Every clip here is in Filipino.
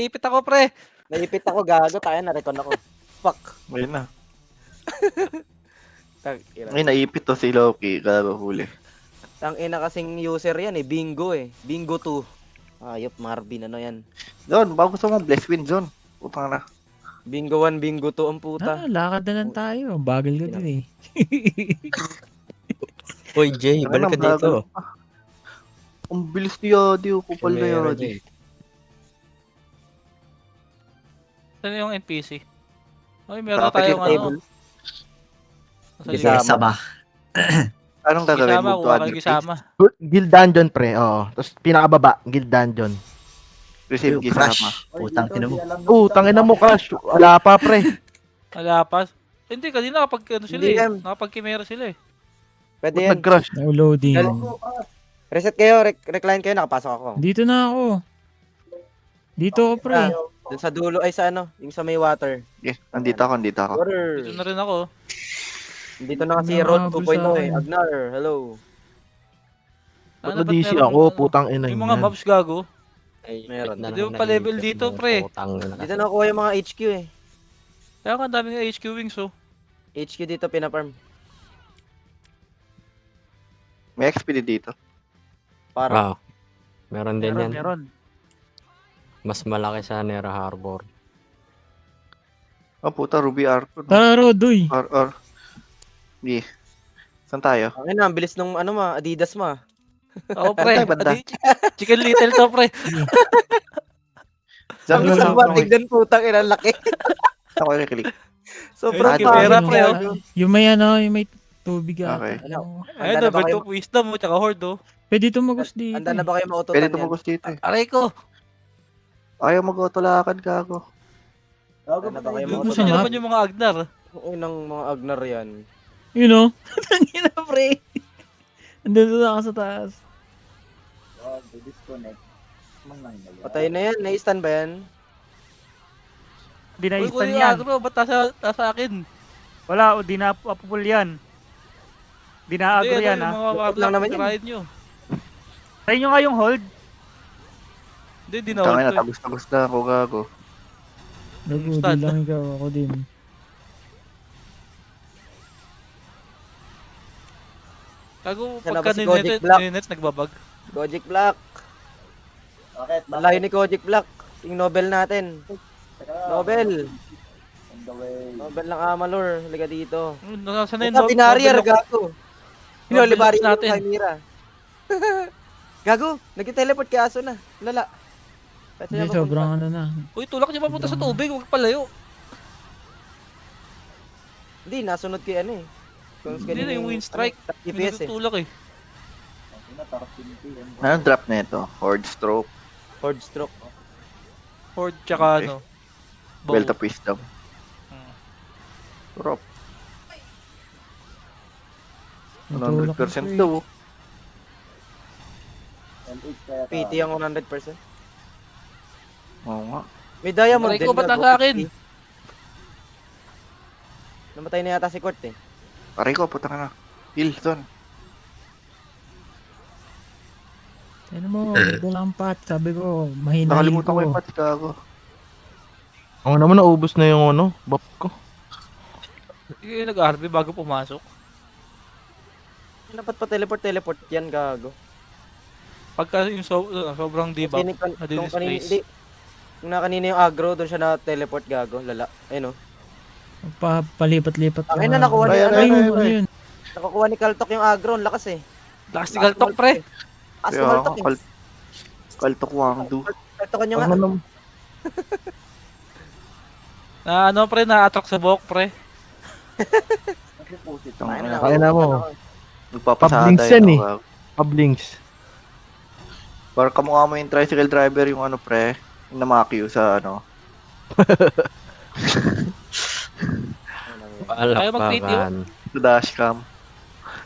Ipit ako, pre. Naipit ako, gago. Tayo, na-recon ako. Fuck. Ayun na. Tang-ina. Ay, naipit to si Loki. Gago huli. Tang-ina kasing user yan eh. Bingo eh. Bingo 2. Ayop, Marvin. Ano yan? Zon, baka gusto mo bless win, Zon. Putang na. Bingo 1, bingo 2 ang puta. Lakad na lang tayo. Bagal ko din eh. Uy, Jay, Ano balik ka nang bagal dito. pa? Ang bilis ni Yadi. Kupal na Meron Yadi. eh. Saan yung NPC? Ay, meron Sa tayong table. ano. Nasa Gisama. likod. Gisama. Anong gagawin Gisama, mo to kuha kayo other gisama. Guild Dungeon, pre. Oo. Tapos pinakababa, Guild Dungeon. Receive Yung gisama. crush. Putang ina mo. Tangina mo, Crash. Wala pa, pre. Wala pa. Hindi, kanina kapag ano sila Hindi eh. yan. Nakapag-kimera sila eh. Pwede Ba't yan. nag-crash? Loading. Reset kayo, recline kayo, nakapasok ako. Dito na ako. Dito ako, pre. Dun sa dulo, ay sa ano, yung sa may water. Okay, nandito ako. Water. Dito na rin ako. Dito na kasi Ano Road nakabul 2.0 sa eh. akin? Agnar, hello. Ba't Ano, ba't na-DC meron ako? ano? Putang ina Yung mga yan. mobs gago. Ay, Meron. na Hindi naman mo pa level naipit dito, mo, pre. putang ina. Dito na kuha yung mga HQ eh. Kaya nga ang daming HQ wings oh. HQ dito pinaparm. May XP dito. Para. Ah, meron din yan. Meron. Mas malaki sa Nera Harbor. Oh, puta. Ruby Arthur. Tara, Rodoy. Or. Di. Saan tayo? Ang ina, ang bilis nung ano ma, Adidas ma. Oo, pre. Banda. Adi- Chicken Little to, pre. Saan Ang ko isang lang? tignan putang ina, laki. Ako yung click. Sobrang Ay, pangit. Kimera, pre, oh. Yung may ano, yung may tubig ata. Okay. Ano. Ayun, Handa na ba double kayo? to wisdom mo, tsaka horde oh. Pwede tumagos dito. Handa na ba kayo maututan Pwede yan? tumugos dito eh. Aray ko. Ayaw mag-autolakan, gago. Handa na ba kayo Gusto Gusto nyo nga. naman yung mga Agnar. Unang mga Agnar yan. You know? Tangina, pre. Andun na ako sa taas. Patay na yan, na-stun ba yan? Uy, Dinaistan kuya yan. agro, ba't nasa akin? Wala, o di na apupul yan. Di na agro Hindi, yan, ano, ha. yung mga Bakit warlock, lang naman yun? tirahin nyo. Try nyo nga yung hold. Hindi, di na Tangin na, hold to eh. tagos-tagos na ako, gago. Nagulo Stud. lang ikaw. Ako din. Kago, Yan na pagka ba si Gojek Black? ninet, nagbabag. Kojik Black. Bakit? Malayo ni Kojik Black. Yung Nobel natin. Nobel. Nobel ng Amalur. Halika dito. Nasaan na yung Puta, binarrier, Nobel gago. Hinuli Nobel barrier natin. natin. Chimera. Gago, nag-teleport kay Aso na. Lala. Kahit Hindi, saan sobrang papunta. ano na. Uy, tulak niyo papunta sa tubig, huwag palayo. Hindi, nasunod kay ano eh. Kung Hindi na yung wind strike. GPS eh. Tinutulak eh. Anong drop na ito? Horde stroke. Horde stroke. Horde tsaka Okay. ano. bow. Belt of wisdom. Hmm. Drop. Natulak na, 100% pre. daw. PT ang 100%. Oo nga. May diamond Aray ko, ba't gago, nasa akin? 50. Namatay na yata si Court eh. Pare ko, puta na. Heal, Zon. Ano mo, dalang pat. Sabi ko, mahina Nakalimutan ko ko. yung pati, gago. Ako naman, naubos na yung ano, buff ko. Yung nag-RB bago pumasok. Dapat pa teleport yan gago. Pagka yung sobrang debuff, Kasi kung kanina, na-displace. hindi. Kung kanina yung aggro, doon siya na-teleport gago. Lala. Ayun o. Palipat-lipat. Ay, lang. na, nakuha ni- Ay, ano, ano ano, yun? Nakakuha ni Kaltok yung aggro. Ang lakas eh. Lakas ni Galtok, pre. As Kaya Kaltok ako, eh. Kaltok Wangdu. Kaltokan nyo nga. Ano naman? Na ano, pre, na-attract sa buhok, pre. Kaya na mo. Magpapasada Pablinks yan yun. eh. Gago. Pablinks. Parang kamukha mo yung tricycle driver yung ano, pre. Yung namakyo sa ano. Tayo mag-treat Palakpakan. Sa dashcam.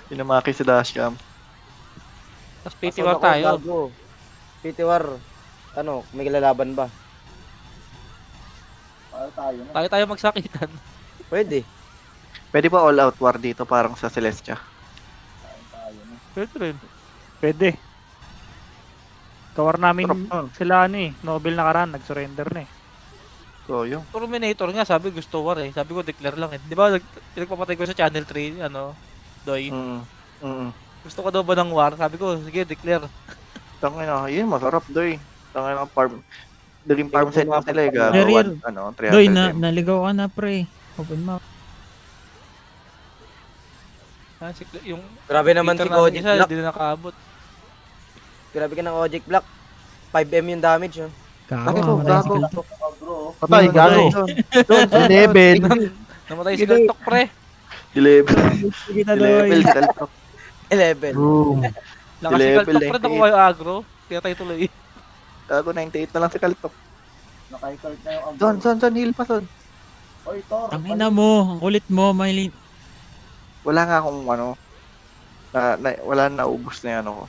Yung namakyo sa dashcam. Tapos PT war tayo. PT war. Ano, may lalaban ba? Tayo magsakitan. Pwede. Pwede ba all out war dito parang sa Celestia? Pwede rin. Pwede. Kawar namin Sarap nun. sila ano eh. Nobel nakaraan, nag-surrender na eh. So, yung. Terminator nga, sabi gusto war eh. Sabi ko declare lang eh. Di ba nagpapatay ko sa channel 3, ano, Doy. Gusto ko daw ba ng war? Sabi ko, sige, declare. Tangin na, yun, masarap, doy. Tangin na, farm. Daling farm set mo sila, eh, Career. gagawa, ano, 300 Doy, M. naligaw ka na, pre. Open map. Ah, yung Grabe naman si Peter namin Kojic isa, Black. hindi na nakaabot. Grabe ka ng Kojic Black. 5M yung damage, oh. Gago, Gago, namatay si gago. Kaltok. Patay, gago. Level. Namatay si Galtok, pre. Di-level. Kita, Di-level, Doy. di kaltok. 11. Boom. Lakas si Level Galtok, pre. 98. Nakuha yung agro. Kaya tayo tuloy. Gago, 98 na lang si kaltok. Son, heal pa, son. Tangina mo, ang kulit mo, Mylene. Wala nga akong, ano, wala na naubos na yan ako.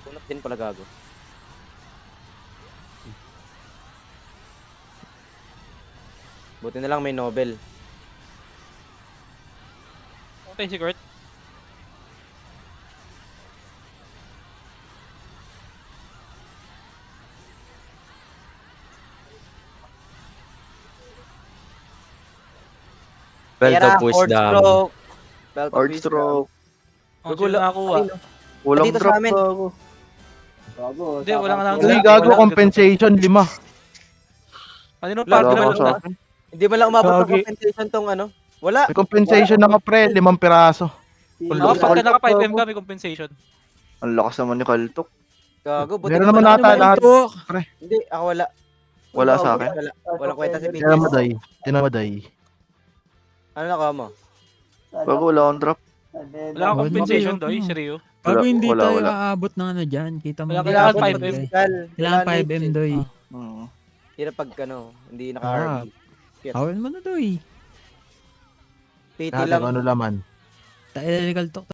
Tunok din pala gago. Buti na lang may Nobel. Okay, si Kurt. Belt Tira, of Horde Wisdom. Stroke. Belt of Hard Wisdom. stroke. Ang Gugulo. sino nakakuha. Ayun, oh. Walang Dito sa drop amin. gago. Hindi, wala nga Ay, gago, compensation, 5. Ano nung Wala pag Wala naman ako sa na? akin. Hindi mo lang umabot ng Gagi. compensation tong ano. Wala. May compensation na nga, pre. 5 piraso. Ang Ako, lakas pagka ng naka kaltok, 5M gago. ka, may compensation. Ang lakas naman ni kaltok. Gago. Buti Meron ka naman pa ata lahat. Hindi, ako wala. Wala sa akin. Wala. Walang kwenta si Tinan mo, Pitis. Day. Tinan mo, Day. Ano nakuha mo? Gago, wala akong drop. Wala kang compensation, Doy. Seryo. Bago hindi wala, tayo wala. aabot ng ano dyan. Kita mo. Wala, hindi kailangan aabot 5M. ng Physical. Kailangan Wala 5M, need, Doy. Hirap pag ano, hindi Ah. naka-RB. Awin mo na, Doy. PT Lahat lang. ano laman. Tayo na Kaltok.